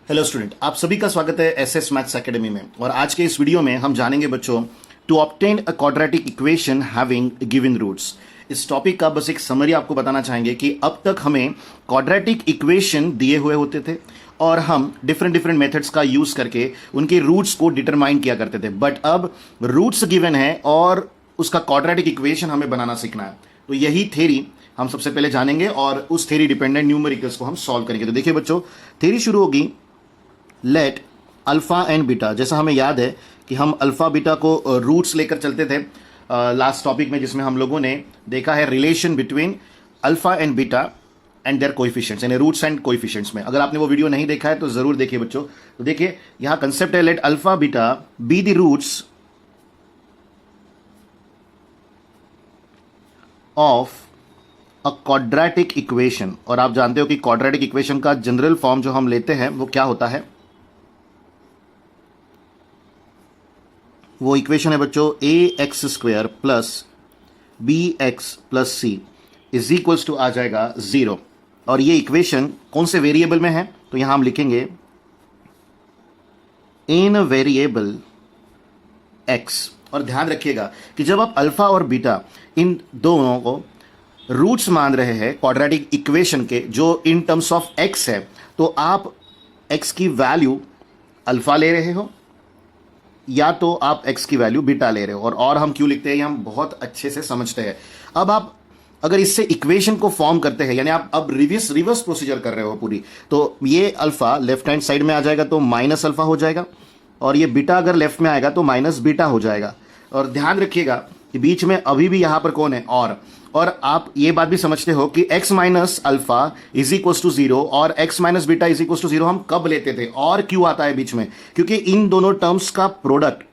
Hello student, आप सभी का स्वागत है एसएस मैथ्स एकेडमी में। और आज के इस वीडियो में हम जानेंगे बच्चों to obtain a quadratic equation having given roots. इस टॉपिक का बस एक समरी आपको बताना चाहेंगे कि अब तक हमें क्वाड्रेटिक इक्वेशन दिए हुए होते थे और हम डिफरेंट मेथड्स का यूज करके उनके रूट्स को डिटरमाइन किया करते थे, बट अब रूट्स गिवन है और उसका क्वाड्रेटिक इक्वेशन हमें बनाना सीखना है। तो यही थ्योरी हम सबसे पहले जानेंगे और उस थ्योरी डिपेंडेंट न्यूमेरिकल्स को हम सॉल्व करेंगे। तो देखिए बच्चों, थ्योरी शुरू होगी लेट अल्फा एंड बीटा। जैसा हमें याद है कि हम अल्फा बीटा को रूट्स लेकर चलते थे लास्ट टॉपिक में, जिसमें हम लोगों ने देखा है relation between alpha and beta and their coefficients, यानी रूट्स एंड कोएफिशिएंट्स में। अगर आपने वो वीडियो नहीं देखा है तो जरूर देखिए बच्चों। तो देखिए यहां कंसेप्ट है let alpha beta be the roots of a quadratic equation. और आप जानते हो कि क्वाड्रेटिक इक्वेशन का जनरल फॉर्म जो हम लेते हैं वो क्या होता है। वो इक्वेशन है बच्चों A X square plus B X plus C is equals to आ जाएगा 0। और ये इक्वेशन कौन से वेरिएबल में है, तो यहां हम लिखेंगे इन वेरिएबल एक्स। और ध्यान रखिएगा कि जब आप अल्फा और बीटा इन दोनों को रूट्स मान रहे हैं क्वाड्रेटिक इक्वेशन के जो इन टर्म्स ऑफ एक्स है, तो आप एक्स की वैल्यू अल्फा ले रहे हो या तो आप x की वैल्यू बीटा ले रहे हो। और हम क्यों लिखते हैं ये हम बहुत अच्छे से समझते हैं। अब आप अगर इससे इक्वेशन को फॉर्म करते हैं, यानी आप अब रिवर्स प्रोसीजर कर रहे हो पूरी, तो ये अल्फा लेफ्ट हैंड साइड में आ जाएगा तो माइनस अल्फा हो जाएगा, और ये बीटा अगर लेफ्ट में आएगा तो माइनस बीटा हो जाएगा। और ध्यान रखिएगा कि बीच में अभी भी यहां पर कौन है, और आप ये बात भी समझते हो कि x minus alpha is equal to 0 और x minus beta is equal to 0 हम कब लेते थे और क्यों आता है बीच में, क्योंकि इन दोनों टर्म्स का product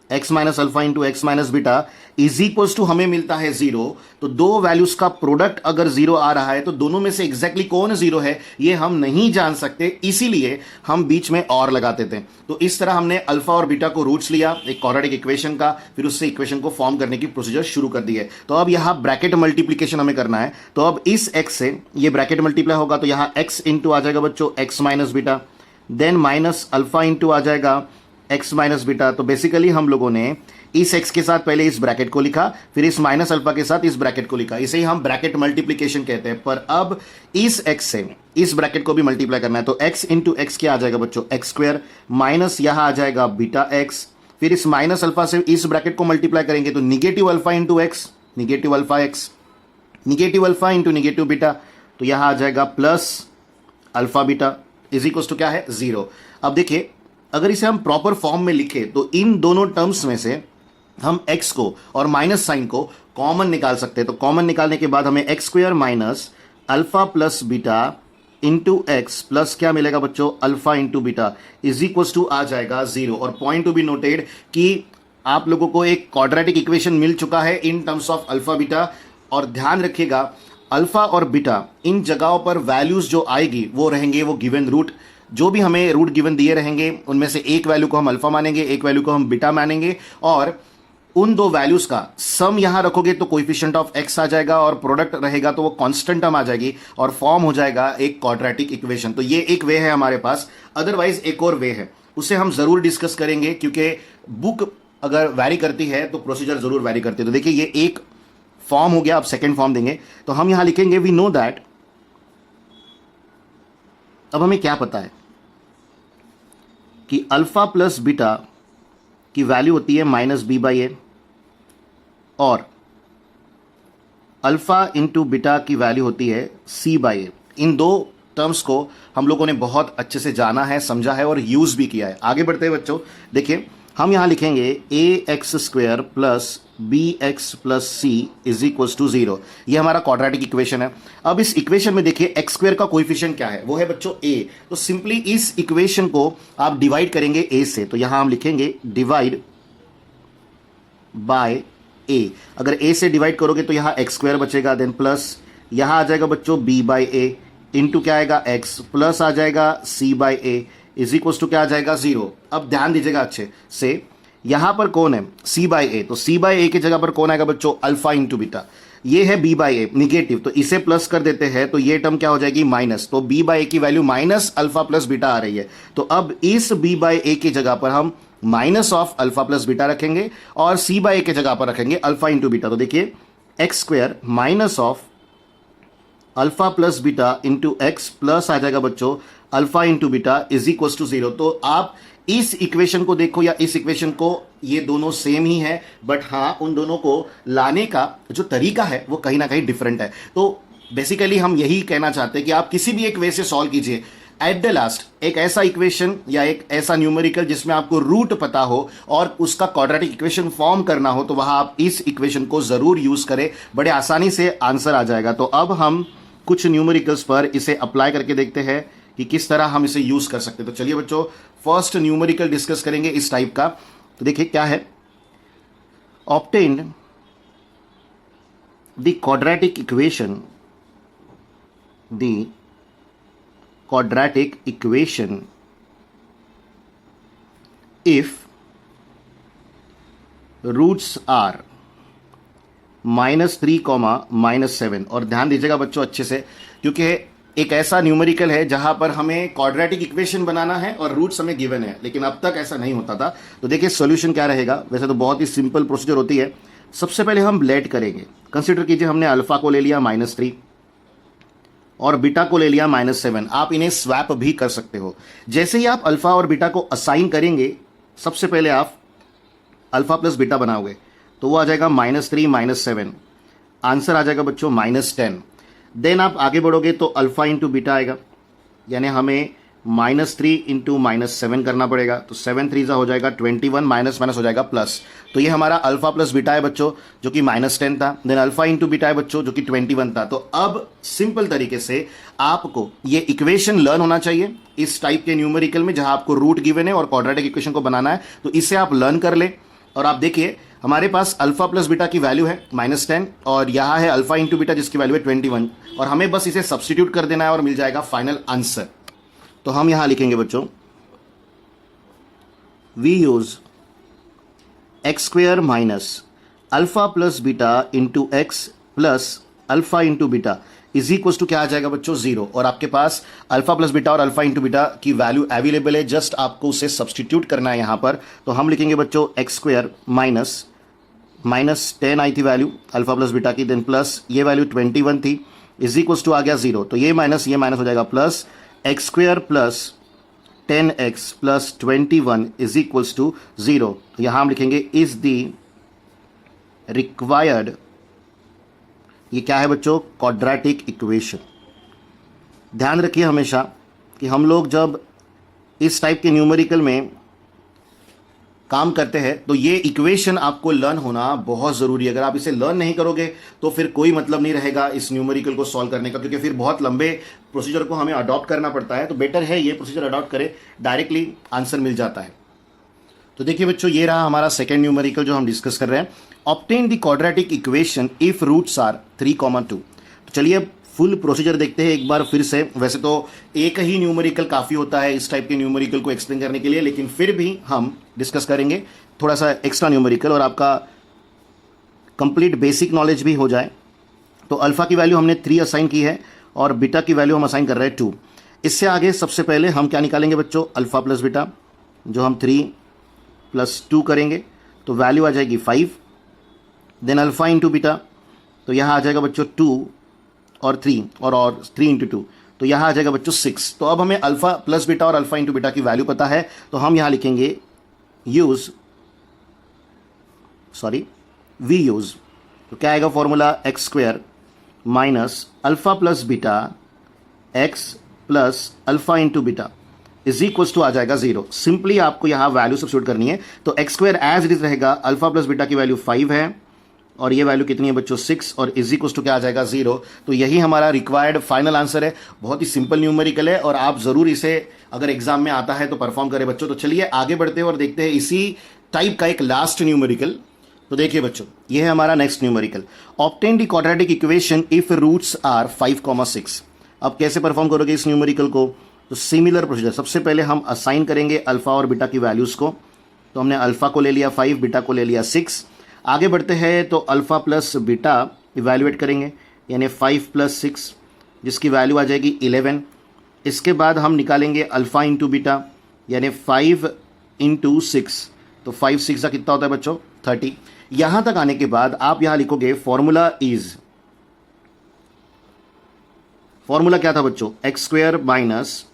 x minus alpha into x minus beta is equal to हमें मिलता है 0। तो दो वैल्यूज का प्रोडक्ट अगर 0 आ रहा है तो दोनों में से एग्जैक्टली कौन 0 है ये हम नहीं जान सकते, इसीलिए हम बीच में और लगाते थे। तो इस तरह हमने अल्फा और बीटा को रूट्स लिया एक क्वाड्रेटिक इक्वेशन का, फिर उससे इक्वेशन को फॉर्म करने की प्रोसीजर शुरू कर दी है। तो अब यहां ब्रैकेट मल्टीप्लीकेशन हमें करना है। तो अब इस x से ये ब्रैकेट मल्टीप्लाई होगा तो यहां x इंटू आ जाएगा बच्चों x minus beta, then minus alpha into आ जाएगा x माइनस बीटा। तो बेसिकली हम लोगों ने इस x के साथ पहले इस ब्रैकेट को लिखा, फिर इस माइनस अल्फा के साथ इस ब्रैकेट को लिखा, इसे ही हम ब्रैकेट मल्टीप्लीकेशन कहते हैं। पर अब इस x से इस ब्रैकेट को भी मल्टीप्लाई करना है, तो x इंटू एक्स क्या आ जाएगा बच्चों x स्क्वायर, माइनस यहां आ जाएगा बीटा x, फिर इस माइनस अल्फा से इस ब्रैकेट को मल्टीप्लाई करेंगे तो negative alpha into x, negative alpha x, negative alpha into negative beta, तो यहां आ जाएगा plus alpha beta is equal to क्या है 0। अब देखिए अगर इसे हम प्रॉपर फॉर्म में लिखे तो इन दोनों टर्म्स में से हम x को और माइनस साइन को कॉमन निकाल सकते हैं। तो कॉमन निकालने के बाद हमें X square minus alpha plus beta into x plus क्या मिलेगा बच्चों alpha into beta is equal to आ जाएगा 0। और पॉइंट टू बी नोटेड कि आप लोगों को एक क्वाड्रेटिक इक्वेशन मिल चुका है in terms of alpha beta. और ध्यान रखिएगा अल्फा और बीटा इन जगहों पर वैल्यूज जो आएगी वो रहेंगे वो गिवन रूट, जो भी हमें रूट गिवन दिए रहेंगे उनमें से एक वैल्यू को हम अल्फा मानेंगे, एक वैल्यू को हम बीटा मानेंगे, और उन दो वैल्यूज का सम यहां रखोगे तो कोएफिशिएंट ऑफ एक्स आ जाएगा और प्रोडक्ट रहेगा तो वो कांस्टेंट टर्म आ जाएगी और फॉर्म हो जाएगा एक क्वाड्रेटिक इक्वेशन। तो ये एक वे है हमारे पास, अदरवाइज एक और वे है, उसे हम जरूर डिस्कस करेंगे क्योंकि बुक अगर वैरी करती है तो प्रोसीजर जरूर वैरी करती है। तो देखिए ये एक फॉर्म हो गया, अब सेकेंड फॉर्म देंगे तो हम यहां लिखेंगे वी नो दैट। अब हमें क्या पता है कि अल्फा प्लस बीटा की वैल्यू होती है माइनस बी बाई ए, और अल्फा इंटू बीटा की वैल्यू होती है सी बाई ए। इन दो टर्म्स को हम लोगों ने बहुत अच्छे से जाना है, समझा है और यूज भी किया है। आगे बढ़ते हैं बच्चों, देखिए हम यहां लिखेंगे A X square plus B X plus C is equal to 0। ये हमारा क्वाड्रेटिक इक्वेशन है। अब इस इक्वेशन में देखिए एक्स स्क्वायर का कोएफिशिएंट क्या है, वो है बच्चों a। तो सिंपली इस इक्वेशन को आप डिवाइड करेंगे a से, तो यहां हम लिखेंगे डिवाइड बाय a। अगर a से डिवाइड करोगे तो यहां एक्स स्क्वायर बचेगा, देन प्लस यहां आ जाएगा बच्चों b बाई a इंटू क्या आएगा x, प्लस आ जाएगा c by a is equal to क्या आ जाएगा 0। अब ध्यान दीजिएगा अच्छे से, यहां पर कौन है c बाई ए, तो c बाई ए की जगह पर कौन आएगा बच्चों अल्फा इंटू बीटा। ये है b बाई ए निगेटिव, तो इसे प्लस कर देते हैं तो ये टर्म क्या हो जाएगी माइनस, तो b बाई ए की value minus alpha plus beta आ रही है। तो अब इस b बाई ए की जगह पर हम minus of alpha plus beta रखेंगे और c बाई ए की जगह पर रखेंगे अल्फा इंटू बीटा। तो देखिए X square minus of alpha plus beta into x plus आ जाएगा बच्चों alpha into beta is equal to 0। तो आप इस इक्वेशन को देखो या इस इक्वेशन को, ये दोनों सेम ही है, बट हाँ उन दोनों को लाने का जो तरीका है वो कहीं ना कहीं डिफरेंट है। तो बेसिकली हम यही कहना चाहते हैं कि आप किसी भी एक वे से सॉल्व कीजिए, एट द लास्ट एक ऐसा इक्वेशन या एक ऐसा न्यूमेरिकल जिसमें आपको रूट पता हो और उसका क्वाड्रेटिक इक्वेशन फॉर्म करना हो, तो वहां आप इस इक्वेशन को जरूर यूज करें, बड़े आसानी से आंसर आ जाएगा। तो अब हम कुछ न्यूमेरिकल्स पर इसे अप्लाई करके देखते हैं कि किस तरह हम इसे यूज कर सकते हैं। तो चलिए बच्चों फर्स्ट न्यूमेरिकल डिस्कस करेंगे इस टाइप का। तो देखिए क्या है, obtained the quadratic equation if roots are -3, -7। और ध्यान दीजिएगा बच्चों अच्छे से, क्योंकि एक ऐसा न्यूमेरिकल है जहां पर हमें क्वाड्रेटिक इक्वेशन बनाना है और रूट्स हमें गिवन है, लेकिन अब तक ऐसा नहीं होता था। तो देखिए सॉल्यूशन क्या रहेगा। वैसे तो बहुत ही सिंपल प्रोसीजर होती है। सबसे पहले हम लेट करेंगे, कंसीडर कीजिए हमने अल्फा को ले लिया -3 और बीटा को ले लिया -7। आप इन्हें स्वैप भी कर सकते हो। जैसे ही आप अल्फा और बीटा को असाइन करेंगे, सबसे पहले आप अल्फा प्लस बीटा बनाओगे तो वो आ जाएगा -3 -7, आंसर आ जाएगा बच्चों -10। देन आप आगे बढ़ोगे तो अल्फा इंटू बीटा आएगा, यानी हमें -3 इंटू -7 करना पड़ेगा। तो 7 3 हो जाएगा 21, माइनस माइनस हो जाएगा प्लस। तो ये हमारा अल्फा प्लस बीटा है बच्चों जो कि -10 था। देन अल्फा इंटू बीटा है बच्चों जो कि 21 था। तो अब सिंपल तरीके से आपको ये इक्वेशन लर्न होना चाहिए इस टाइप के न्यूमेरिकल में जहां आपको रूट गिवन है और क्वाड्रेटिक इक्वेशन को बनाना है। तो इसे आप लर्न कर ले और आप देखिए हमारे पास अल्फा प्लस बीटा की वैल्यू है -10 और यहाँ है अल्फा इंटू बीटा जिसकी वैल्यू है 21, और हमें बस इसे सब्स्टिट्यूट कर देना है और मिल जाएगा फाइनल आंसर। तो हम यहां लिखेंगे बच्चों we use x square minus alpha plus beta into x plus alpha into beta is equal to क्या आ जाएगा बच्चों 0। और आपके पास अल्फा प्लस बीटा और अल्फा इंटू बीटा की वैल्यू अवेलेबल है, जस्ट आपको उसे सब्स्टिट्यूट करना है यहां पर। तो हम लिखेंगे बच्चों एक्स स्क्वेयर -10 आई थी वैल्यू अल्फा प्लस बीटा की, देन प्लस ये वैल्यू 21 थी इज इक्वल टू आ गया 0। तो ये माइनस हो जाएगा plus x square plus 10x plus 21 is equals to 0। तो यहां हम लिखेंगे इज द रिक्वायर्ड, ये क्या है बच्चों, क्वाड्रेटिक इक्वेशन। ध्यान रखिए हमेशा कि हम लोग जब इस टाइप के न्यूमेरिकल में काम करते हैं तो ये इक्वेशन आपको लर्न होना बहुत ज़रूरी है। अगर आप इसे लर्न नहीं करोगे तो फिर कोई मतलब नहीं रहेगा इस न्यूमेरिकल को सॉल्व करने का, क्योंकि फिर बहुत लंबे प्रोसीजर को हमें अडॉप्ट करना पड़ता है। तो बेटर है ये प्रोसीजर अडॉप्ट करें, डायरेक्टली आंसर मिल जाता है। तो देखिए बच्चों ये रहा हमारा सेकेंड न्यूमेरिकल जो हम डिस्कस कर रहे हैं, obtain the quadratic equation if roots are 3, 2। तो चलिए फुल प्रोसीजर देखते हैं एक बार फिर से। वैसे तो एक ही न्यूमेरिकल काफ़ी होता है इस टाइप के न्यूमेरिकल को एक्सप्लेन करने के लिए, लेकिन फिर भी हम डिस्कस करेंगे थोड़ा सा एक्स्ट्रा न्यूमेरिकल और आपका कंप्लीट बेसिक नॉलेज भी हो जाए। तो अल्फा की वैल्यू हमने 3 असाइन की है और बीटा की वैल्यू हम असाइन कर रहे हैं 2। इससे आगे सबसे पहले हम क्या निकालेंगे बच्चों, अल्फा प्लस बीटा, जो हम 3 + 2 करेंगे तो वैल्यू आ जाएगी 5। देन अल्फा इंटू बीटा, तो यहाँ आ जाएगा बच्चों 2 और 3 और 3 इंटू 2, तो यहाँ आ जाएगा बच्चों 6। तो अब हमें अल्फा प्लस बीटा और अल्फा इंटू बीटा की वैल्यू पता है, तो हम यहाँ लिखेंगे वी यूज़। तो क्या आएगा formula, X square minus alpha plus beta X plus alpha into beta is equals to आ जाएगा 0। सिंपली आपको यहाँ वैल्यू सब्स्टिट्यूट करनी है। तो x square as it is रहेगा, अल्फा प्लस बीटा की वैल्यू 5 है और ये वैल्यू कितनी है बच्चों 6, और इज इक्वल्स टू क्या आ जाएगा 0। तो यही हमारा रिक्वायर्ड फाइनल आंसर है। बहुत ही सिंपल न्यूमेरिकल है और आप ज़रूर इसे अगर एग्जाम में आता है तो परफॉर्म करें बच्चों। तो चलिए आगे बढ़ते हैं और देखते हैं इसी टाइप का एक लास्ट न्यूमेरिकल। तो देखिए बच्चों ये है हमारा next numerical, obtain the quadratic equation if roots are 5, 6। अब कैसे परफॉर्म करोगे इस न्यूमेरिकल को, तो सिमिलर प्रोसीजर। सबसे पहले हम असाइन करेंगे अल्फा और बीटा की वैल्यूज़ को। तो हमने अल्फा को ले लिया 5, बीटा को ले लिया 6। आगे बढ़ते हैं तो अल्फा प्लस बीटा इवैल्यूएट करेंगे, यानी 5 + 6 जिसकी वैल्यू आ जाएगी 11। इसके बाद हम निकालेंगे अल्फ़ा इंटू बीटा, यानी 5 × 6, तो 5 6 का कितना होता है बच्चों 30। यहां तक आने के बाद आप यहां लिखोगे फॉर्मूला क्या था बच्चों, x² minus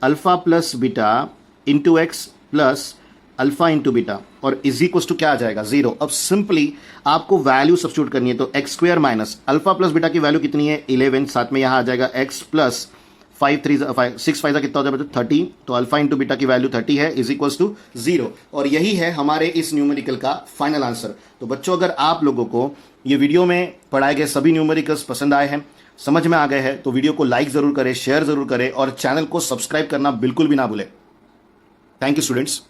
alpha plus beta into x plus alpha into beta, और इज इक्वल टू क्या आ जाएगा 0। अब सिंपली आपको वैल्यू सब्स्टिट्यूट करनी है, तो x² minus alpha plus beta की वैल्यू कितनी है 11, साथ में यहां आ जाएगा x प्लस 5 3 5 6 5 का कितना होता है बच्चों 30, तो अल्फा इंटू बीटा की वैल्यू 30 है, इज इक्वल टू 0। और यही है हमारे इस न्यूमेरिकल का फाइनल आंसर। तो बच्चों अगर आप लोगों को ये वीडियो में पढ़ाए गए सभी न्यूमेरिकल्स पसंद आए हैं, समझ में आ गए हैं, तो वीडियो को लाइक जरूर करें, शेयर जरूर करें और चैनल को सब्सक्राइब करना बिल्कुल भी ना भूलें। Thank you students.